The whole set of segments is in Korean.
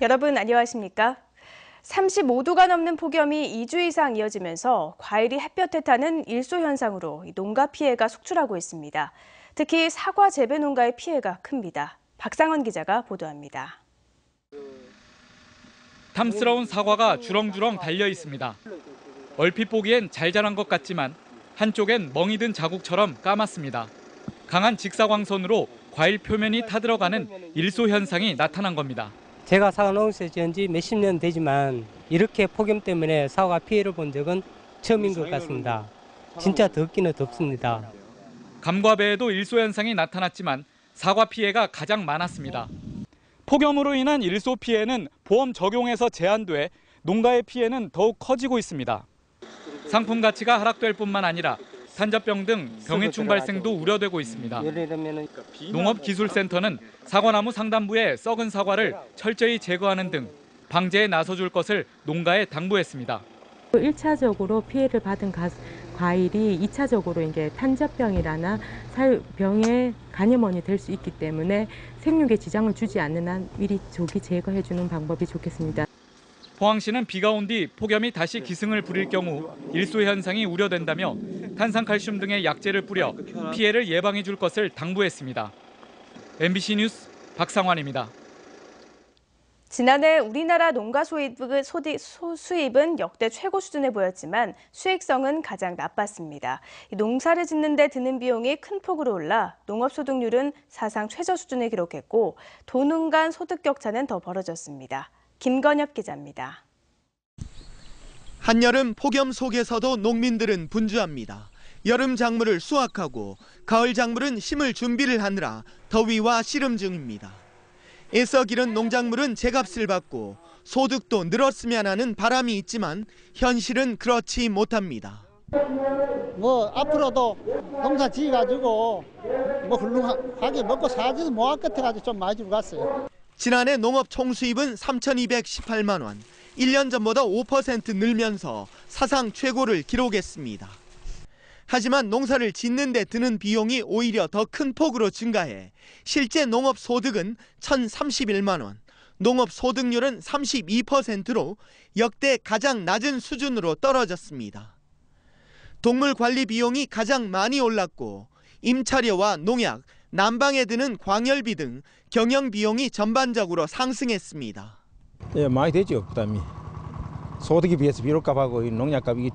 여러분 안녕하십니까? 35도가 넘는 폭염이 2주 이상 이어지면서 과일이 햇볕에 타는 일소 현상으로 농가 피해가 속출하고 있습니다. 특히 사과 재배 농가의 피해가 큽니다. 박상원 기자가 보도합니다. 탐스러운 사과가 주렁주렁 달려 있습니다. 얼핏 보기엔 잘 자란 것 같지만 한쪽엔 멍이 든 자국처럼 까맣습니다. 강한 직사광선으로 과일 표면이 타들어가는 일소 현상이 나타난 겁니다. 제가 사과 농사 지은 지 몇십 년 되지만 이렇게 폭염 때문에 사과 피해를 본 적은 처음인 것 같습니다. 진짜 덥기는 덥습니다. 감과 배에도 일소 현상이 나타났지만 사과 피해가 가장 많았습니다. 폭염으로 인한 일소 피해는 보험 적용에서 제한돼 농가의 피해는 더욱 커지고 있습니다. 상품 가치가 하락될 뿐만 아니라 산적병 등 병해충 발생도 우려되고 있습니다. 농업기술센터는 사과나무 상단부의 썩은 사과를 철저히 제거하는 등 방제에 나서줄 것을 농가에 당부했습니다. 1차적으로 피해를 받은 과일이 2차적으로 이제 탄저병이라나 병의 간염원이 될 수 있기 때문에 생육에 지장을 주지 않는 한 미리 조기 제거해주는 방법이 좋겠습니다. 포항시는 비가 온 뒤 폭염이 다시 기승을 부릴 경우 일소 현상이 우려된다며 탄산칼슘 등의 약재를 뿌려 피해를 예방해 줄 것을 당부했습니다. MBC 뉴스 박상환입니다. 지난해 우리나라 농가 수입은 역대 최고 수준에 보였지만 수익성은 가장 나빴습니다. 농사를 짓는 데 드는 비용이 큰 폭으로 올라 농업소득률은 사상 최저 수준을 기록했고 도농 간 소득 격차는 더 벌어졌습니다. 김건엽 기자입니다. 한여름 폭염 속에서도 농민들은 분주합니다. 여름 작물을 수확하고 가을 작물은 심을 준비를 하느라 더위와 씨름 중입니다. 애써 기른 농작물은 제값을 받고 소득도 늘었으면 하는 바람이 있지만 현실은 그렇지 못합니다. 앞으로도 농사 지어가지고 훌륭하게 먹고 살지도 못할 것 같아가지고 좀 많이 주고 갔어요. 지난해 농업 총수입은 3,218만 원, 1년 전보다 5% 늘면서 사상 최고를 기록했습니다. 하지만 농사를 짓는 데 드는 비용이 오히려 더 큰 폭으로 증가해 실제 농업 소득은 1,031만 원, 농업 소득률은 32%로 역대 가장 낮은 수준으로 떨어졌습니다. 동물 관리 비용이 가장 많이 올랐고 임차료와 농약, 난방에 드는 광열비 등 경영 비용이 전반적으로 상승했습니다. 예, 많이 되죠. 부담이. 소득에 비해서 비료값하고 농약값이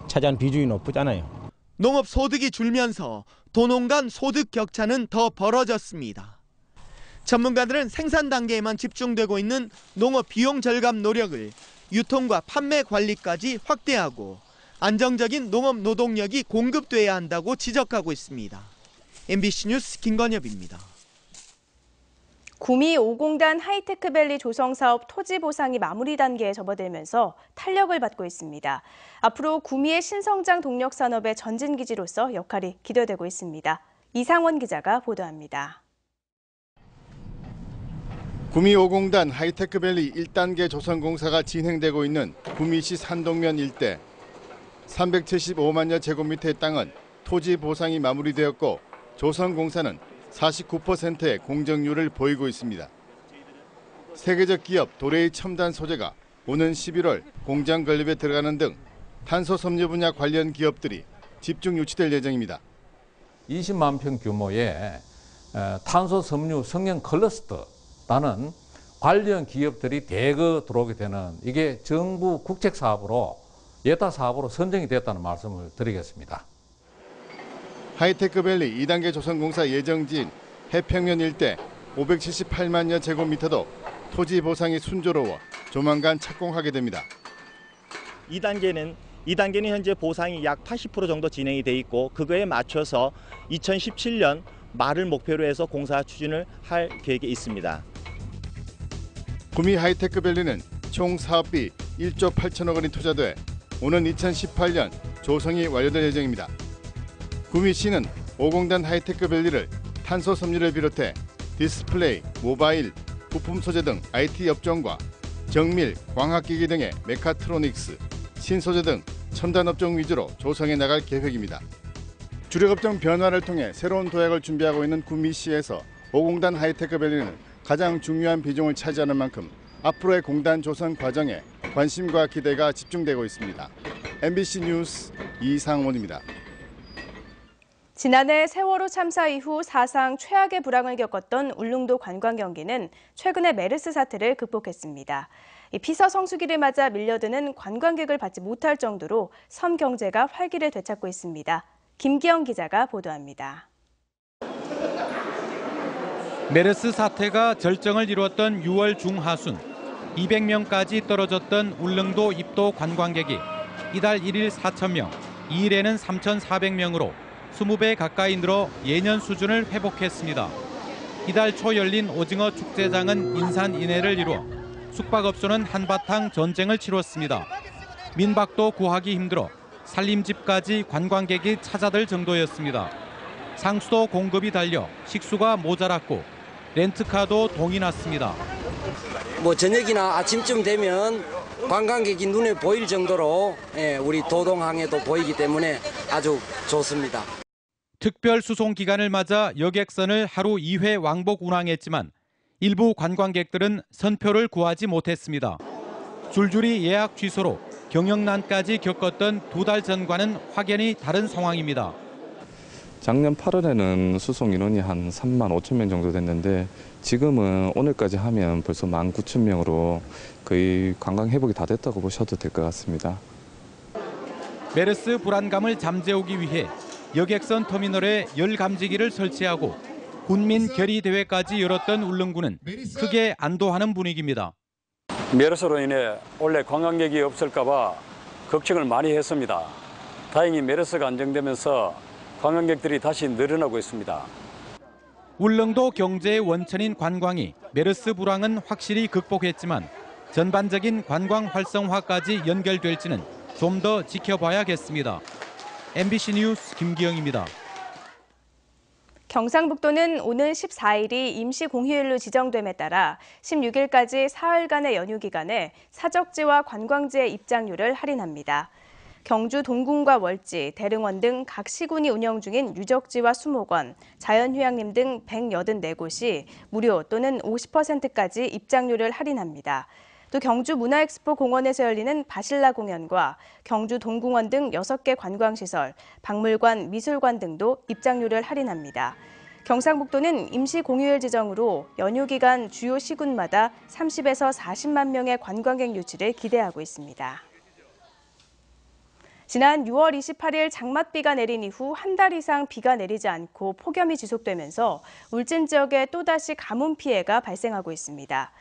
차지하는 비중이 높잖아요. 농업 소득이 줄면서 도농 간 소득 격차는 더 벌어졌습니다. 전문가들은 생산 단계에만 집중되고 있는 농업 비용 절감 노력을 유통과 판매 관리까지 확대하고 안정적인 농업 노동력이 공급돼야 한다고 지적하고 있습니다. MBC 뉴스 김건엽입니다. 구미 5공단 하이테크밸리 조성사업 토지 보상이 마무리 단계에 접어들면서 탄력을 받고 있습니다. 앞으로 구미의 신성장 동력 산업의 전진기지로서 역할이 기대되고 있습니다. 이상원 기자가 보도합니다. 구미 5공단 하이테크밸리 1단계 조성공사가 진행되고 있는 구미시 산동면 일대 375만여 제곱미터의 땅은 토지 보상이 마무리되었고 조성공사는 49%의 공정률을 보이고 있습니다. 세계적 기업 도레이 첨단 소재가 오는 11월 공장 건립에 들어가는 등 탄소 섬유 분야 관련 기업들이 집중 유치될 예정입니다. 20만 평 규모의 탄소 섬유 성형 클러스터라는 관련 기업들이 대거 들어오게 되는 이게 정부 국책 사업으로 예타 사업으로 선정이 됐다는 말씀을 드리겠습니다. 하이테크밸리 2단계 조성공사 예정지인 해평면 일대 578만여 제곱미터도 토지 보상이 순조로워 조만간 착공하게 됩니다. 2단계는 현재 보상이 약 80% 정도 진행이 돼 있고 그거에 맞춰서 2017년 말을 목표로 해서 공사 추진을 할 계획에 있습니다. 구미 하이테크밸리는 총 사업비 1조 8천억 원이 투자돼 오는 2018년 조성이 완료될 예정입니다. 구미시는 5공단 하이테크밸리를 탄소 섬유를 비롯해 디스플레이, 모바일, 부품 소재 등 IT 업종과 정밀, 광학기기 등의 메카트로닉스, 신소재 등 첨단 업종 위주로 조성해 나갈 계획입니다. 주력업종 변화를 통해 새로운 도약을 준비하고 있는 구미시에서 5공단 하이테크밸리는 가장 중요한 비중을 차지하는 만큼 앞으로의 공단 조성 과정에 관심과 기대가 집중되고 있습니다. MBC 뉴스 이상원입니다. 지난해 세월호 참사 이후 사상 최악의 불황을 겪었던 울릉도 관광 경기는 최근에 메르스 사태를 극복했습니다. 이 피서 성수기를 맞아 밀려드는 관광객을 받지 못할 정도로 섬 경제가 활기를 되찾고 있습니다. 김기영 기자가 보도합니다. 메르스 사태가 절정을 이루었던 6월 중하순 200명까지 떨어졌던 울릉도 입도 관광객이 이달 1일 4,000명, 2일에는 3,400명으로 20배 가까이 늘어 예년 수준을 회복했습니다. 이달 초 열린 오징어 축제장은 인산인해를 이루어 숙박업소는 한바탕 전쟁을 치렀습니다. 민박도 구하기 힘들어 살림집까지 관광객이 찾아들 정도였습니다. 상수도 공급이 달려 식수가 모자랐고 렌트카도 동이 났습니다. 저녁이나 아침쯤 되면 관광객이 눈에 보일 정도로 우리 도동항에도 보이기 때문에 아주 좋습니다. 특별 수송 기간을 맞아 여객선을 하루 2회 왕복 운항했지만 일부 관광객들은 선표를 구하지 못했습니다. 줄줄이 예약 취소로 경영난까지 겪었던 2달 전과는 확연히 다른 상황입니다. 작년 8월에는 수송 인원이 한 3만 5천 명 정도 됐는데 지금은 오늘까지 하면 벌써 19,000명으로 거의 관광 회복이 다 됐다고 보셔도 될 것 같습니다. 메르스 불안감을 잠재우기 위해 여객선 터미널에 열 감지기를 설치하고 군민 결의 대회까지 열었던 울릉군은 크게 안도하는 분위기입니다. 메르스로 인해 원래 관광객이 없을까 봐 걱정을 많이 했습니다. 다행히 메르스가 안정되면서 관광객들이 다시 늘어나고 있습니다. 울릉도 경제의 원천인 관광이 메르스 불황은 확실히 극복했지만 전반적인 관광 활성화까지 연결될지는 좀 더 지켜봐야겠습니다. MBC 뉴스 김기영입니다. 경상북도는 오는 14일이 임시 공휴일로 지정됨에 따라 16일까지 사흘간의 연휴 기간에 사적지와 관광지의 입장료를 할인합니다. 경주 동궁과 월지, 대릉원 등 각 시군이 운영 중인 유적지와 수목원, 자연휴양림 등 184곳이 무료 또는 50%까지 입장료를 할인합니다. 또 경주 문화엑스포 공원에서 열리는 바실라 공연과 경주 동궁원 등 6개 관광시설, 박물관, 미술관 등도 입장료를 할인합니다. 경상북도는 임시 공휴일 지정으로 연휴 기간 주요 시군마다 30에서 40만 명의 관광객 유치를 기대하고 있습니다. 지난 6월 28일 장맛비가 내린 이후 한 달 이상 비가 내리지 않고 폭염이 지속되면서 울진 지역에 또다시 가뭄 피해가 발생하고 있습니다.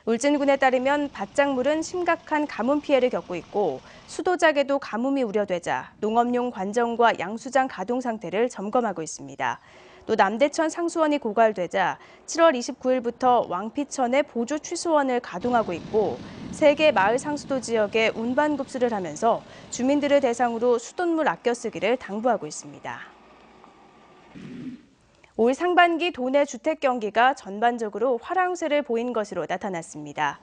울진군에 따르면 밭작물은 심각한 가뭄 피해를 겪고 있고 수도작에도 가뭄이 우려되자 농업용 관정과 양수장 가동 상태를 점검하고 있습니다. 또 남대천 상수원이 고갈되자 7월 29일부터 왕피천의 보조 취수원을 가동하고 있고 3개 마을 상수도 지역에 운반 급수를 하면서 주민들을 대상으로 수돗물 아껴 쓰기를 당부하고 있습니다. 올 상반기 도내 주택 경기가 전반적으로 화랑세를 보인 것으로 나타났습니다.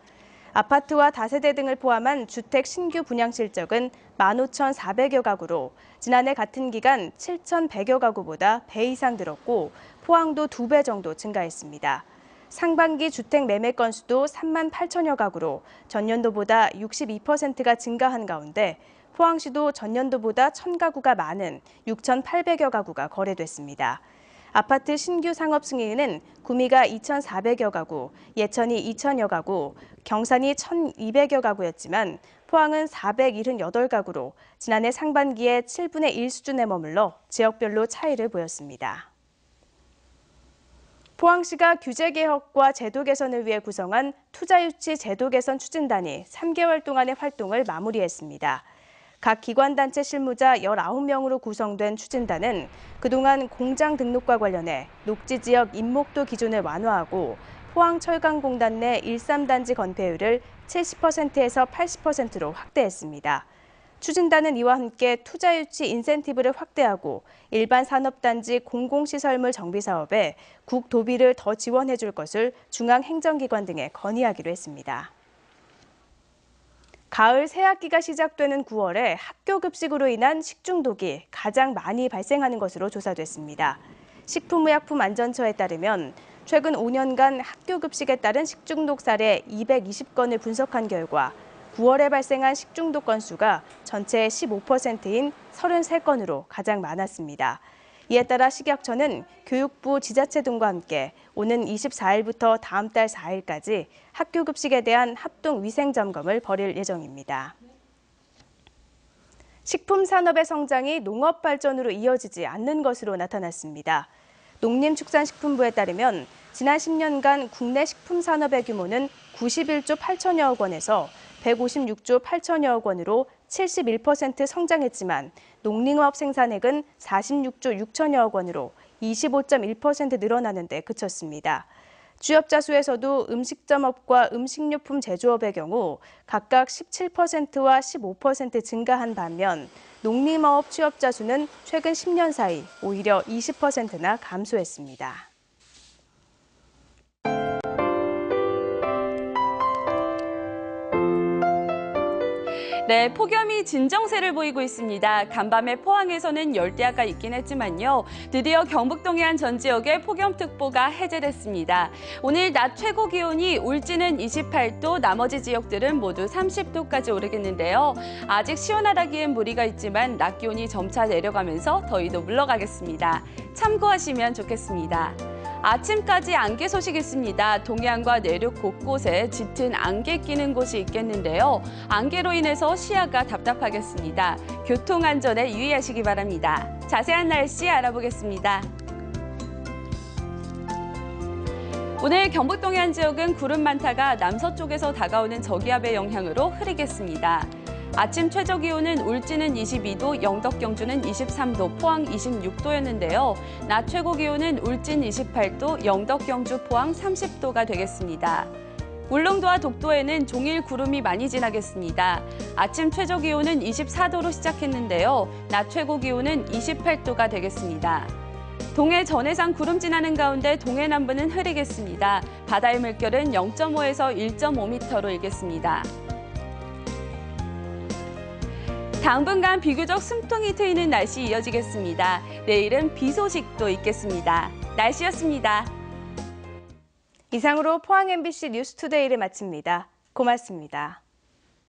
아파트와 다세대 등을 포함한 주택 신규 분양 실적은 15,400여 가구로 지난해 같은 기간 7,100여 가구보다 배 이상 늘었고 포항도 2배 정도 증가했습니다. 상반기 주택 매매 건수도 3만 8천여 가구로 전년도보다 62%가 증가한 가운데 포항시도 전년도보다 1,000가구가 많은 6,800여 가구가 거래됐습니다. 아파트 신규 상업 승인은 구미가 2,400여 가구, 예천이 2,000여 가구, 경산이 1,200여 가구였지만 포항은 478가구로 지난해 상반기에 7분의 1 수준에 머물러 지역별로 차이를 보였습니다. 포항시가 규제 개혁과 제도 개선을 위해 구성한 투자유치 제도 개선 추진단이 3개월 동안의 활동을 마무리했습니다. 각 기관단체 실무자 19명으로 구성된 추진단은 그동안 공장 등록과 관련해 녹지지역 임목도 기준을 완화하고 포항철강공단 내 13단지 건폐율을 70%에서 80%로 확대했습니다. 추진단은 이와 함께 투자유치 인센티브를 확대하고 일반 산업단지 공공시설물 정비 사업에 국도비를 더 지원해 줄 것을 중앙행정기관 등에 건의하기로 했습니다. 가을 새학기가 시작되는 9월에 학교 급식으로 인한 식중독이 가장 많이 발생하는 것으로 조사됐습니다. 식품의약품안전처에 따르면 최근 5년간 학교 급식에 따른 식중독 사례 220건을 분석한 결과 9월에 발생한 식중독 건수가 전체의 15%인 33건으로 가장 많았습니다. 이에 따라 식약처는 교육부, 지자체 등과 함께 오는 24일부터 다음 달 4일까지 학교 급식에 대한 합동 위생 점검을 벌일 예정입니다. 식품 산업의 성장이 농업 발전으로 이어지지 않는 것으로 나타났습니다. 농림축산식품부에 따르면 지난 10년간 국내 식품 산업의 규모는 91조 8천여억 원에서 156조 8천여억 원으로 71% 성장했지만 농림업 생산액은 46조 6천여억 원으로 25.1% 늘어나는 데 그쳤습니다. 취업자 수에서도 음식점업과 음식료품 제조업의 경우 각각 17%와 15% 증가한 반면 농림업 취업자 수는 최근 10년 사이 오히려 20%나 감소했습니다. 네, 폭염이 진정세를 보이고 있습니다. 간밤에 포항에서는 열대야가 있긴 했지만요. 드디어 경북 동해안 전 지역에 폭염특보가 해제됐습니다. 오늘 낮 최고 기온이 울진은 28도, 나머지 지역들은 모두 30도까지 오르겠는데요. 아직 시원하다기엔 무리가 있지만 낮 기온이 점차 내려가면서 더위도 물러가겠습니다. 참고하시면 좋겠습니다. 아침까지 안개 소식 있습니다. 동해안과 내륙 곳곳에 짙은 안개 끼는 곳이 있겠는데요. 안개로 인해서 시야가 답답하겠습니다. 교통안전에 유의하시기 바랍니다. 자세한 날씨 알아보겠습니다. 오늘 경북 동해안 지역은 구름 많다가 남서쪽에서 다가오는 저기압의 영향으로 흐리겠습니다. 아침 최저 기온은 울진은 22도, 영덕 경주는 23도, 포항 26도였는데요. 낮 최고 기온은 울진 28도, 영덕 경주 포항 30도가 되겠습니다. 울릉도와 독도에는 종일 구름이 많이 지나겠습니다. 아침 최저 기온은 24도로 시작했는데요. 낮 최고 기온은 28도가 되겠습니다. 동해 전해상 구름 지나는 가운데 동해 남부는 흐리겠습니다. 바다의 물결은 0.5에서 1.5m로 일겠습니다. 당분간 비교적 숨통이 트이는 날씨 이어지겠습니다. 내일은 비 소식도 있겠습니다. 날씨였습니다. 이상으로 포항 MBC 뉴스투데이를 마칩니다. 고맙습니다.